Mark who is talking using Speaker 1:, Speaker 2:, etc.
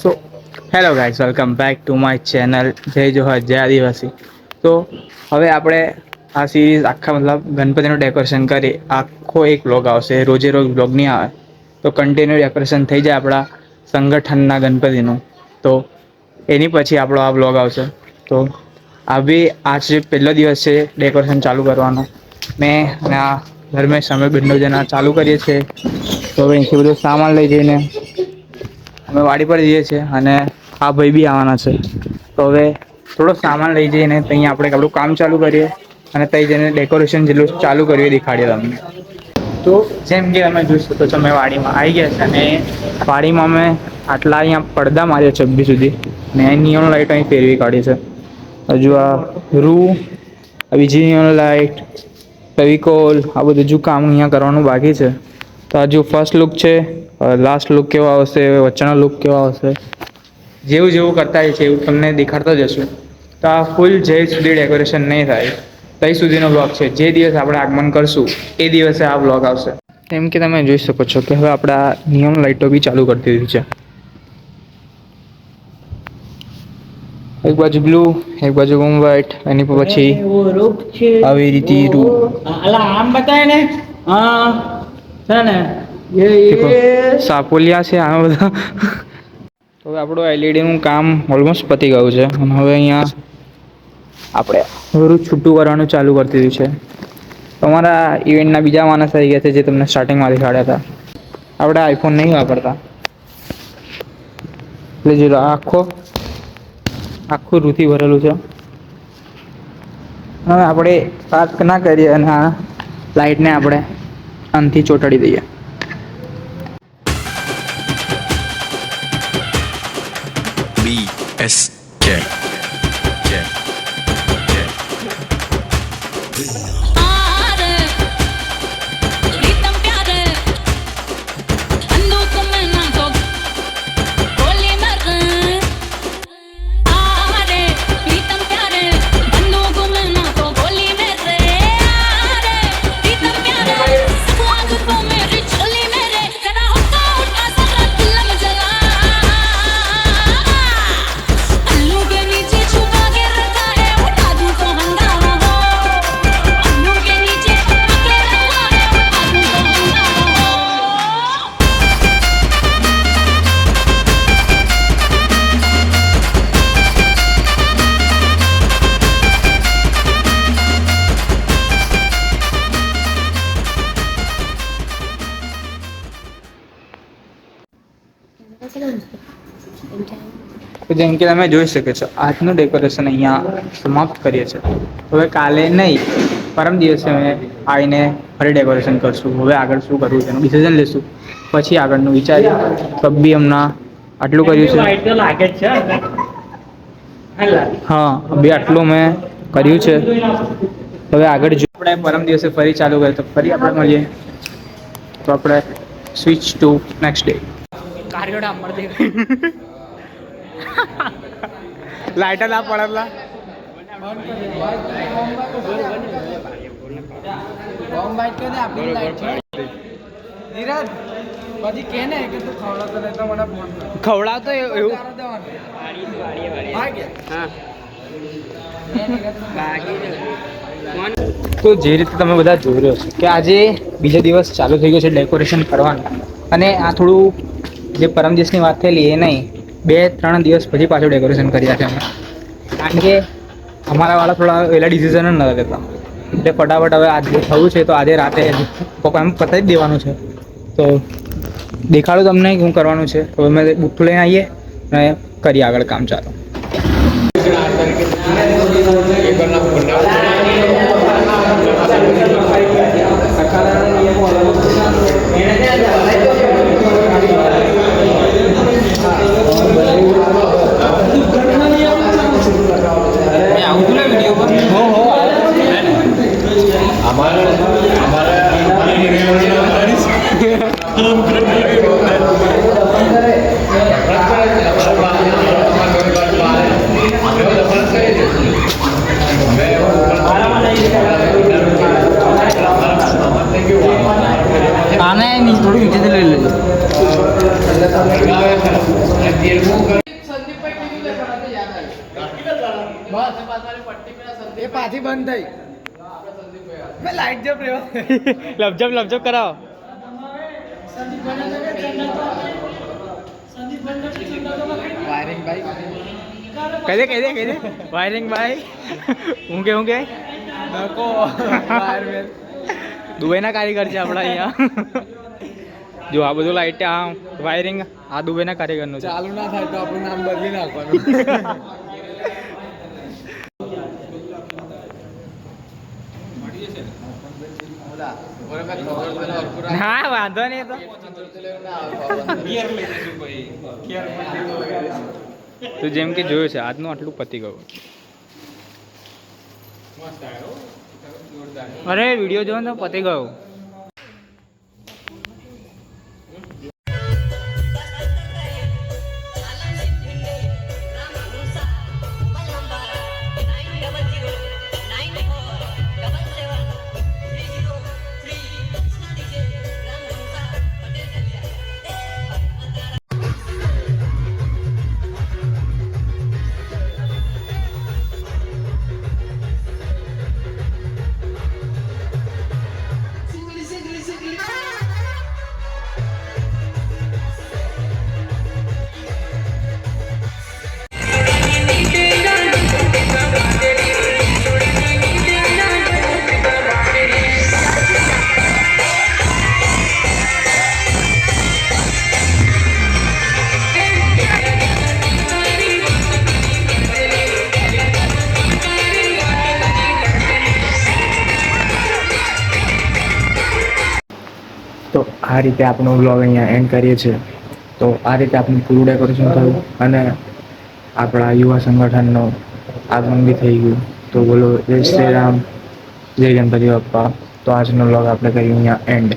Speaker 1: So hello guys, welcome back to my channel જય જોહર જય આદિવાસી. તો હવે આપણે આ સિરીઝ આખા મતલબ ગણપતિનું ડેકોરેશન કરી આખો એક વ્લોગ આવશે. રોજે રોજ વ્લોગ નહીં આવે તો કન્ટિન્યુ ડેકોરેશન થઈ જાય આપણા સંગઠનના ગણપતિનું. તો એની પછી આપણો આ વ્લોગ આવશે. તો આજે પહેલો દિવસ છે ડેકોરેશન ચાલુ કરવાનો. મેં અને આ ધર્મેશ અમે બંને જણા ચાલુ કરીએ છીએ. તો હવે અહીંથી બધું સામાન લઈ જઈને અમે વાડી પર જઈએ છીએ અને આ ભાઈ બી આવવાના છે. તો હવે થોડો સામાન લઈ જઈને ત્યાં આપણે આપણું કામ ચાલુ કરીએ અને ત્યાં જઈને ડેકોરેશન જેટલું ચાલુ કર્યું એ દેખાડીએ તમને. તો જેમ કે તમે જોઈ શકો છો અમે વાડીમાં આવી ગયા છે અને વાડીમાં અમે આટલા અહીંયા પડદા માર્યા છે અબી સુધી ને નિયોન લાઈટ અહીં ફેરવી કાઢી છે. હજુ આ રૂ બીજી નિયોન લાઈટ ફેવિકોલ આ બધું હજુ કામ અહીંયા કરવાનું બાકી છે. તો હજુ ફર્સ્ટ લુક છે, લાસ્ટ લુક કેવો આવશે, વચ્ચેનો લુક કેવો આવશે, જેવું જેવું કરતા છે એવું તમને દેખાડતો જશું. તો આ ફૂલ જે સુધી ડેકોરેશન નહીં થાય ત્યાં સુધીનો બ્લોગ છે. જે દિવસ આપણે આગમન કરશું એ દિવસે આ બ્લોગ આવશે. એમ કે તમે જોઈ શકો છો કે હવે આપણે આ નિયોન લાઇટો બી ચાલુ કરી દીધી છે. એક બાજુ બ્લુ એક બાજુ વ્હાઈટ એની પછી આવી રીતે
Speaker 2: આમ બતાય ને છે ને
Speaker 1: સાપોલિયા છે આ બધા. તો હવે આપણું એલઈડીનું કામ ઓલમોસ્ટ પતી ગયું છે અને હવે અહીંયા આપણે બધું છૂટું કરવાનું ચાલુ કરી દીધું છે. તમારા ઇવેન્ટના બીજા માણસ આવી ગયા છે જે તમને સ્ટાર્ટિંગમાં દેખાડ્યા હતા. આપણે આઈફોન નહીં વાપરતા એટલે જો આખું રૂથી ભરેલું છે. હવે આપણે વાત ના કરીએ અને આ લાઇટને આપણે આનથી ચોંટાડી દઈએ.
Speaker 3: BSK
Speaker 1: જેમ કે તમે જોઈ શકો છો આજનું ડેકોરેશન અહીંયા સમાપ્ત કરીએ છીએ. હવે કાલે નહીં પરમ દિવસે અમે આવીને ફરી ડેકોરેશન કરશું. હવે આગળ શું કરવું છે એનું ડિસિઝન લેશું, પછી આગળનું વિચારીએ. બી હમણાં આટલું કર્યું છે.
Speaker 2: લાગે છે
Speaker 1: હા, બે આટલું મેં કર્યું છે. હવે આગળ જો આપણે પરમ દિવસે ફરી ચાલુ કરીએ તો ફરી આપણે મળીએ. તો આપણે switch to next day. Light ના પડેલા ખવડાવતો એવું. તો જે રીતે તમે બધા જોઈ રહ્યો છો કે આજે બીજા દિવસ ચાલુ થઈ ગયો છે ડેકોરેશન કરવાનું. અને આ થોડું જે પરમ દિવસની વાત થયેલી એ નહીં, 2-3 દિવસ પછી પાછું ડેકોરેશન કર્યા છે અમે. કારણ કે અમારા વાળા થોડા વહેલા ડિસિઝન જ નતા લેતા એટલે ફટાફટ હવે આજે થયું છે તો આજે રાતે કામ પતાવી જ દેવાનું છે. તો દેખાડો તમને શું કરવાનું છે. તો અમે બુઠ્ઠું લઈને આવીએ અને કરીએ આગળ કામ ચાલુ.
Speaker 2: નહીં થોડું નીચેથી લઈ લેજો.
Speaker 3: એ પાછી બંધ થઈ મેં લાઈટ જપ રહ્યો
Speaker 1: લપજપ કરાવો.
Speaker 3: વાયરિંગ ભાઈ
Speaker 1: કહી દે વાયરિંગ ભાઈ. હું કે
Speaker 3: નકો વાયરમેન
Speaker 1: દુબઈના કારીગર છે આપણા અહીંયા. જો આ બધું લાઈટ આ વાયરિંગ આ દુબઈના કારીગરનું છે.
Speaker 3: ચાલુ ના થાય તો આપણું નામ બદલી નાખવાનું.
Speaker 1: હા વાંધો નહીં તો. તો જેમ કે જોયું છે આજનું આટલું પતી ગયું. અરે વિડીયો જોવો ને તો પતી ગયો. તો આ રીતે આપણો વ્લોગ અહીંયા એન્ડ કરીએ છીએ. તો આ રીતે આપણું પૂરું ડેકોરેશન થયું અને આપણા યુવા સંગઠનનું આગમન બી થઈ ગયું. તો બોલો જય શ્રી રામ, જય ગણપતિ બાપ્પા. તો આજનો વ્લોગ આપણે કરીએ અહીંયા એન્ડ.